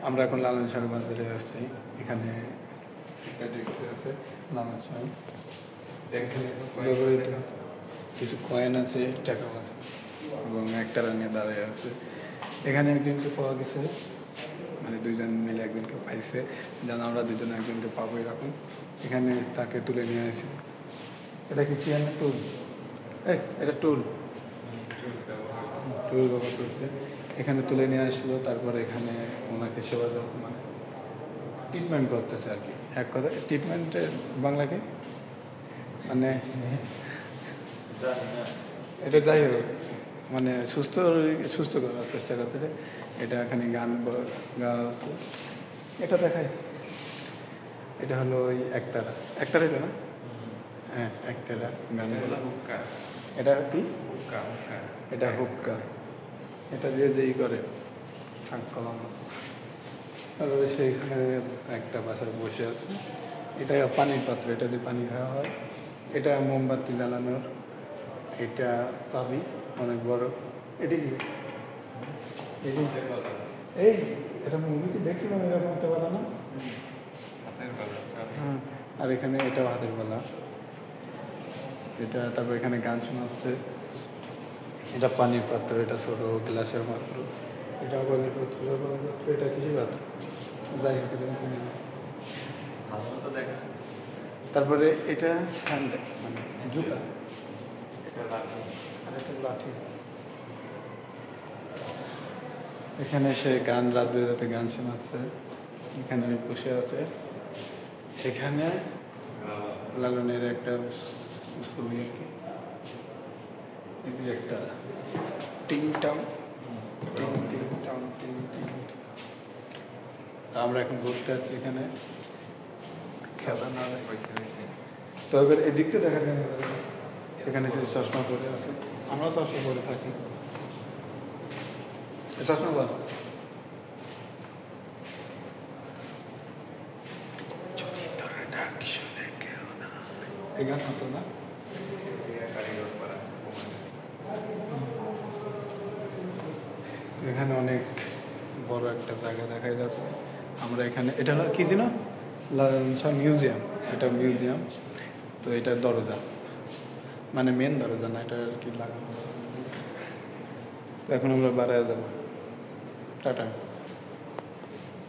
আমরা এখন লালন শাহ বাজারে আসছি। এখানে একটা ডেস্ক আছে লালন শাহ, ব্যবহৃত কিছু কয়েন আছে, টাকাও আছে এবং একটা রানিয়ে দাঁড়িয়ে আছে। এখানে একজনকে পাওয়া গেছে, মানে দুইজন মিলে একজনকে পাইছে, যেন আমরা দুজনে একজনকে পাবো এরকম। এখানে তাকে তুলে নিয়ে আসি। এটা কি চেয়ার না টুল? এটা টুল ব্যবহার করছে। এখানে তুলে নিয়ে আসলো, তারপরে এখানে ওনাকে সেবা মানে ট্রিটমেন্ট করতেছে আর কি। এক কথা ট্রিটমেন্টের বাংলা কি মানে এটা যাই হোক, মানে সুস্থ করার চেষ্টা করতেছে। এটা এখানে গান গাওয়া হচ্ছে। এটা দেখায়, এটা হলো ওই একতারা এটা না? হ্যাঁ, একতারা গান। এটা কি? এটা হুক্কা। এটা দিয়ে যেই করে থাক কলাম। তারপরে সেইখানে একটা বাসায় বসে আছে। এটা পানির পাত্র, এটা দিয়ে পানি খাওয়া হয়। এটা মোমবাতি জ্বালানোর, এটা চাবি অনেক বড়। এটি কি? এই এটা মুভিতে দেখছিলাম এরকম একটা বানানো। হ্যাঁ, আর এখানে এটাও হাতের বেলা। এটা তারপর এখানে গান শোনাচ্ছে। এটা পানির পাত্র, এটা ছোট গ্লাসের পাত্র। এটা আগুনের পাত্র, এটা কিছু পাত্র, যাই হোক। তারপরে এটা স্যান্ডেল, মানে জুতা। আর একটা লাঠি। এখানে সে গান, রাত বেরোতে গান শোনাচ্ছে। এখানে বসে আছে। এখানে লালনের একটা ছবি আর কি। এই যে একটা টিং টাং টিং টিং টাং টিং টিং। আমরা এখন ঘুরতে আছি এখানে, খেলা না তো এবার এদিকতে দেখা যায়। এখানে সে চশমা পরে আছে, আমরাও চশমা পরে থাকি। চশমা বল। এই গান হতো না? এখানে অনেক বড় একটা জায়গা দেখা যাচ্ছে। আমরা এখানে, এটা হলো কি ছিল? লালন শাহ মিউজিয়াম। এটা মিউজিয়াম। তো এটার দরজা, মানে মেন দরজা না, এটা আর কি লাগানো। এখন আমরা বাড়ায় যাবো। টাটা।